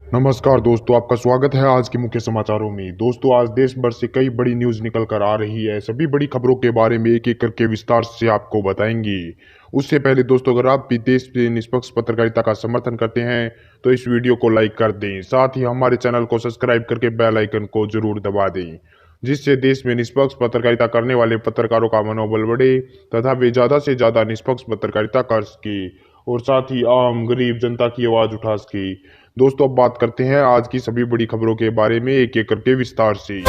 नमस्कार दोस्तों, आपका स्वागत है आज के मुख्य समाचारों में। दोस्तों, आज देश भर से कई बड़ी न्यूज़ निकल कर आ रही है। सभी बड़ी खबरों के बारे में एक एक करके विस्तार से आपको बताएंगे। उससे पहले दोस्तों, अगर आप भी देश में निष्पक्ष पत्रकारिता का समर्थन करते हैं तो इस वीडियो को लाइक कर दें। साथ ही हमारे चैनल को सब्सक्राइब करके बेल आइकन को जरूर दबा दें, जिससे देश में निष्पक्ष पत्रकारिता करने वाले पत्रकारों का मनोबल बढ़े तथा वे ज़्यादा से ज़्यादा निष्पक्ष पत्रकारिता कर सके और साथ ही आम गरीब जनता की आवाज़ उठा सके। दोस्तों, अब बात करते हैं आज की सभी बड़ी खबरों के बारे में एक एक करके विस्तार से।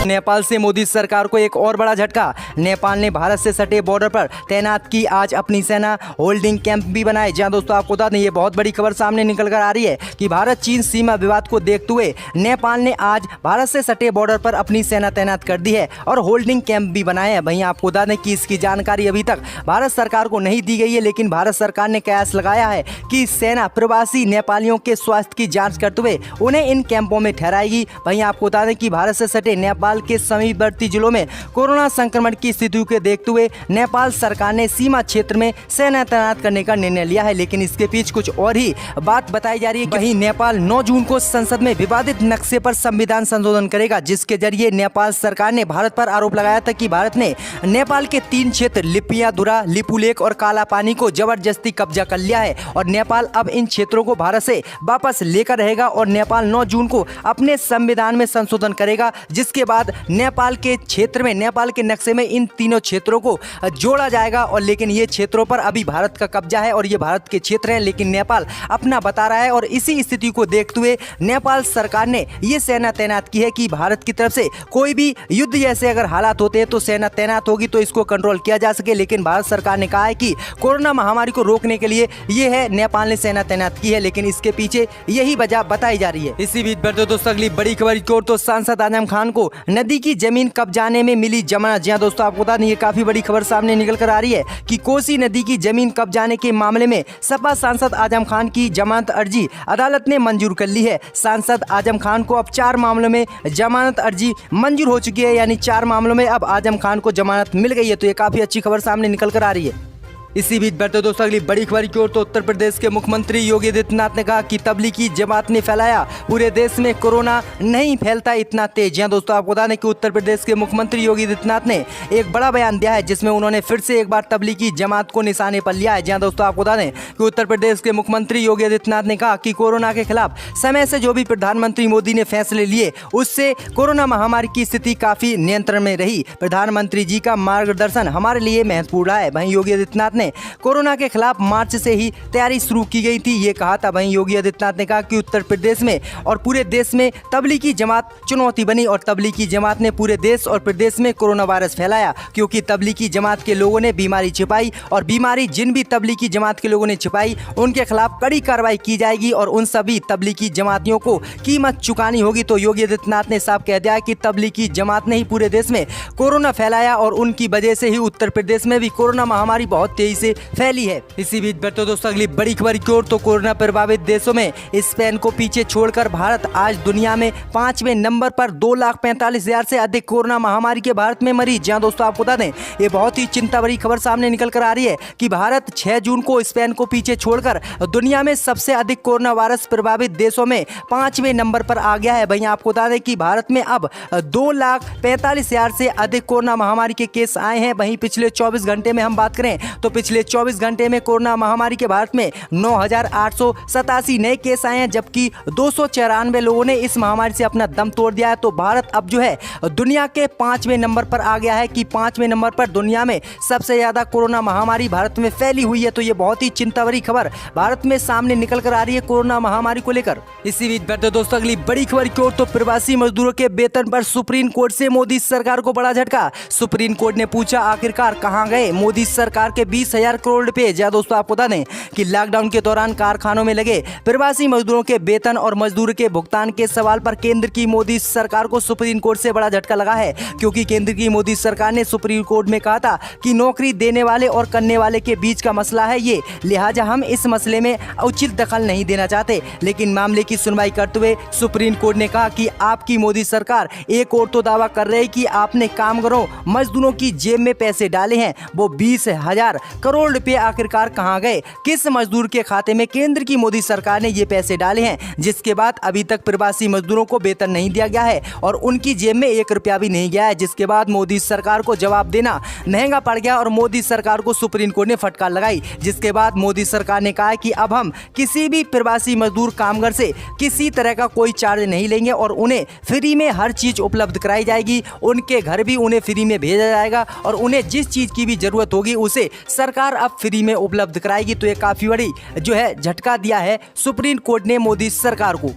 नेपाल से मोदी सरकार को एक और बड़ा झटका। नेपाल ने भारत से सटे बॉर्डर पर तैनात की आज अपनी सेना। होल्डिंग कैंप भी बनाए। जहां दोस्तों आपको बता दें, ये बहुत बड़ी खबर सामने निकल कर आ रही है कि भारत चीन सीमा विवाद को देखते हुए नेपाल ने आज भारत से सटे बॉर्डर पर अपनी सेना तैनात कर दी है और होल्डिंग कैंप भी बनाए हैं। वहीं आपको बता दें कि इसकी जानकारी अभी तक भारत सरकार को नहीं दी गई है, लेकिन भारत सरकार ने कयास लगाया है कि सेना प्रवासी नेपालियों के स्वास्थ्य की जाँच करते हुए उन्हें इन कैंपों में ठहराएगी। वहीं आपको बता दें कि भारत से सटे नेपाल के समीपवर्ती जिलों में कोरोना संक्रमण की स्थिति को देखते हुए नेपाल सरकार ने सीमा क्षेत्र में सेना तैनात करने का निर्णय लिया है। लेकिन इसके पीछे कुछ और ही बात बताई जा रही है। वहीं नेपाल 9 जून को संसद में विवादित नक्शे पर संविधान संशोधन करेगा, जिसके जरिए नेपाल सरकार ने भारत पर आरोप लगाया था कि भारत ने नेपाल के 3 क्षेत्र लिपियाधुरा, लिपुलेख और कालापानी को जबरदस्ती कब्जा कर लिया है और नेपाल अब इन क्षेत्रों को भारत से वापस लेकर रहेगा और नेपाल 9 जून को अपने संविधान में संशोधन करेगा, जिसके बाद नेपाल के क्षेत्र में, नेपाल के नक्शे में इन तीनों क्षेत्रों को जोड़ा जाएगा। और लेकिन ये क्षेत्रों पर अभी भारत का कब्जा है और ये भारत के क्षेत्र हैं, लेकिन नेपाल अपना बता रहा है। और इसी स्थिति को देखते हुए नेपाल सरकार ने ये सेना तैनात की है कि भारत की तरफ से कोई भी युद्ध जैसे अगर हालात होते हैं तो सेना तैनात होगी तो इसको कंट्रोल किया जा सके। लेकिन भारत सरकार ने कहा है कि कोरोना महामारी को रोकने के लिए ये है नेपाल ने सेना तैनात की है, लेकिन इसके पीछे यही वजह बताई जा रही है। इसी बीच बढ़ते दोस्तों अगली बड़ी खबर की ओर। तो सांसद आजम खान को नदी की जमीन कब्जाने में मिली जमानत। जी हां दोस्तों, आपको बता दें ये काफी बड़ी खबर सामने निकल कर आ रही है कि कोसी नदी की जमीन कब्जाने के मामले में सपा सांसद आजम खान की जमानत अर्जी अदालत ने मंजूर कर ली है। सांसद आजम खान को अब 4 मामलों में जमानत अर्जी मंजूर हो चुकी है, यानी 4 मामलों में अब आजम खान को जमानत मिल गई है। तो ये काफी अच्छी खबर सामने निकल कर आ रही है। इसी बीच बढ़ते दोस्तों अगली बड़ी खबर की ओर। तो उत्तर प्रदेश के मुख्यमंत्री योगी आदित्यनाथ ने कहा कि तबलीगी जमात ने फैलाया, पूरे देश में कोरोना नहीं फैलता इतना तेज। यहाँ दोस्तों आपको बता दें कि उत्तर प्रदेश के मुख्यमंत्री योगी आदित्यनाथ ने एक बड़ा बयान दिया है, जिसमें उन्होंने फिर से एक बार तबलीगी जमात को निशाने पर लिया है। जहाँ दोस्तों आपको बता दें कि उत्तर प्रदेश के मुख्यमंत्री योगी आदित्यनाथ ने कहा कि कोरोना के खिलाफ समय से जो भी प्रधानमंत्री मोदी ने फैसले लिए उससे कोरोना महामारी की स्थिति काफी नियंत्रण में रही। प्रधानमंत्री जी का मार्गदर्शन हमारे लिए महत्वपूर्ण है। वहीं योगी आदित्यनाथ ने कोरोना के खिलाफ मार्च से ही तैयारी शुरू की गई थी, ये कहा था। वहीं योगी आदित्यनाथ ने कहा कि उत्तर प्रदेश में और पूरे देश में तबलीगी जमात चुनौती बनी और तबलीगी जमात ने पूरे देश और प्रदेश में कोरोना वायरस फैलाया, क्योंकि तबलीगी जमात के लोगों ने बीमारी छिपाई और बीमारी जिन भी तबलीगी जमात के लोगों ने छिपाई उनके खिलाफ कड़ी कार्रवाई की जाएगी और उन सभी तबलीगी जमातियों को कीमत चुकानी होगी। तो योगी आदित्यनाथ ने साफ कह दिया कि तबलीगी जमात ने ही पूरे देश में कोरोना फैलाया और उनकी वजह से ही उत्तर प्रदेश में भी कोरोना महामारी बहुत तेजी से फैली है। इसी बीच बढ़ते दोस्तों अगली बड़ी खबर की ओर। तो कोरोना प्रभावित देशों में स्पेन को पीछे छोड़कर भारत आज दुनिया में 5वें नंबर पर 2,45,000 से अधिक कोरोना महामारी के भारत में मरीज। जहां दोस्तों आपको बता दें ये बहुत ही चिंता भरी खबर सामने निकल कर आ रही है कि भारत 6 जून को स्पेन को पीछे छोड़कर दुनिया में सबसे अधिक कोरोना वायरस प्रभावित देशों में 5वें नंबर पर आ गया है। वहीं आपको बता दें कि भारत में अब 2,45,000 से अधिक कोरोना महामारी के केस आए हैं। वहीं पिछले 24 घंटे में हम बात करें तो पिछले 24 घंटे में कोरोना महामारी के भारत में 9,887 नए केस आए हैं, जबकि 294 लोगों ने इस महामारी से अपना दम तोड़ दिया है। तो भारत अब जो है दुनिया के 5वें नंबर पर आ गया है कि 5वें नंबर पर दुनिया में सबसे ज्यादा कोरोना महामारी भारत में फैली हुई है। तो ये बहुत ही चिंता भरी खबर भारत में सामने निकल कर आ रही है कोरोना महामारी को लेकर। इसी बीच बढ़ते दोस्तों अगली बड़ी खबर की ओर। तो प्रवासी मजदूरों के वेतन पर सुप्रीम कोर्ट से मोदी सरकार को बड़ा झटका। सुप्रीम कोर्ट ने पूछा आखिरकार कहां गए मोदी सरकार के 20 20,000 करोड़ रुपए। जहाँ दोस्तों आपको बता दें कि लॉकडाउन के दौरान कारखानों में लगे प्रवासी मजदूरों के वेतन और मजदूर के भुगतान के सवाल पर केंद्र की मोदी सरकार को सुप्रीम कोर्ट से बड़ा झटका लगा है, क्योंकि केंद्र की मोदी सरकार ने सुप्रीम कोर्ट में कहा था कि नौकरी देने वाले और करने वाले के बीच का मसला है ये, लिहाजा हम इस मसले में उचित दखल नहीं देना चाहते। लेकिन मामले की सुनवाई करते हुए सुप्रीम कोर्ट ने कहा कि आपकी मोदी सरकार एक और तो दावा कर रही है कि आपने कामगारों मजदूरों की जेब में पैसे डाले हैं, वो 20,000 करोड़ रुपए आखिरकार कहां गए, किस मजदूर के खाते में केंद्र की मोदी सरकार ने ये पैसे डाले हैं, जिसके बाद अभी तक प्रवासी मजदूरों को वेतन नहीं दिया गया है और उनकी जेब में 1 रुपया भी नहीं गया है, जिसके बाद मोदी सरकार को जवाब देना महंगा पड़ गया और मोदी सरकार को सुप्रीम कोर्ट ने फटकार लगाई। जिसके बाद मोदी सरकार ने कहा कि अब हम किसी भी प्रवासी मजदूर कामगार से किसी तरह का कोई चार्ज नहीं लेंगे और उन्हें फ्री में हर चीज उपलब्ध कराई जाएगी, उनके घर भी उन्हें फ्री में भेजा जाएगा और उन्हें जिस चीज की भी जरूरत होगी उसे सरकार अब फ्री में उपलब्ध कराएगी। तो ये काफी बड़ी जो है झटका दिया है सुप्रीम कोर्ट ने मोदी सरकार को।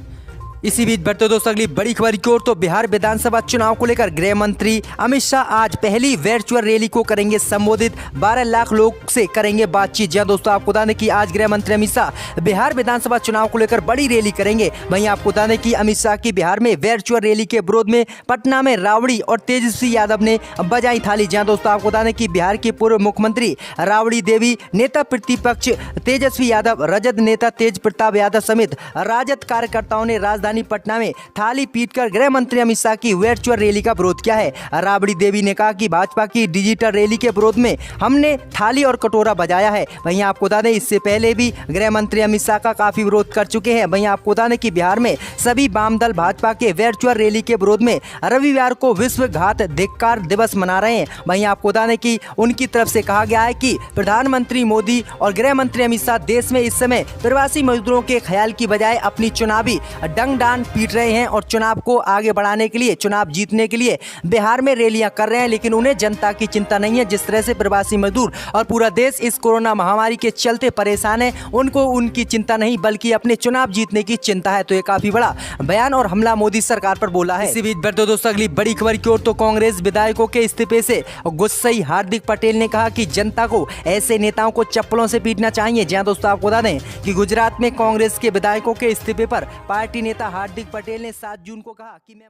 इसी बीच बढ़ते दोस्तों अगली बड़ी खबर की ओर, तो बिहार विधानसभा चुनाव को लेकर गृह मंत्री अमित शाह आज पहली वर्चुअल रैली को करेंगे संबोधित, 12 लाख लोग से करेंगे बातचीत। जहां दोस्तों आपको बता दें कि आज गृह मंत्री अमित शाह बिहार विधानसभा चुनाव को लेकर बड़ी रैली करेंगे। वहीं आपको बता दें कि अमित शाह की बिहार में वर्चुअल रैली के विरोध में पटना में राबड़ी और तेजस्वी यादव ने बजाई थाली। जहाँ दोस्तों आपको बता दें कि बिहार की पूर्व मुख्यमंत्री राबड़ी देवी, नेता प्रतिपक्ष तेजस्वी यादव, रजत नेता तेज प्रताप यादव समेत राजद कार्यकर्ताओं ने राजधानी पटना में थाली पीटकर गृह मंत्री अमित शाह की वर्चुअल रैली का विरोध किया है। राबड़ी देवी ने कहा कि भाजपा की डिजिटल रैली के विरोध में हमने थाली और कटोरा बजाया है। वहीं आपको बता दें इससे पहले भी गृह मंत्री अमित शाह का काफी विरोध कर चुके हैं। वहीं आपको बता दें कि बिहार में सभी वाम दल भाजपा के वर्चुअल रैली के विरोध में रविवार को विश्व घात धिक्कार दिवस मना रहे हैं। वहीं आपको बता दें कि उनकी तरफ से कहा गया है कि प्रधानमंत्री मोदी और गृह मंत्री अमित शाह देश में इस समय प्रवासी मजदूरों के ख्याल की बजाय अपनी चुनावी डंग पीट रहे हैं और चुनाव को आगे बढ़ाने के लिए, चुनाव जीतने के लिए बिहार में रैलियां कर रहे हैं। लेकिन उन्हें जनता की चिंता नहीं है। जिस तरह से प्रवासी मजदूर और पूरा देश इस कोरोना महामारी के चलते परेशान है, उनको उनकी चिंता नहीं बल्कि अपने चुनाव जीतने की चिंता है। तो ये काफी बड़ा बयान और हमला मोदी सरकार पर बोला है। इसी बीच बढ़ते दोस्तों अगली बड़ी खबर की ओर, तो कांग्रेस विधायकों के इस्तीफे से गुस्साई हार्दिक पटेल ने कहा कि जनता को ऐसे नेताओं को चप्पलों से पीटना चाहिए। जहां दोस्तों आपको बता दें कि गुजरात में कांग्रेस के विधायकों के इस्तीफे पर पार्टी नेता हार्दिक पटेल ने 7 जून को कहा कि मैं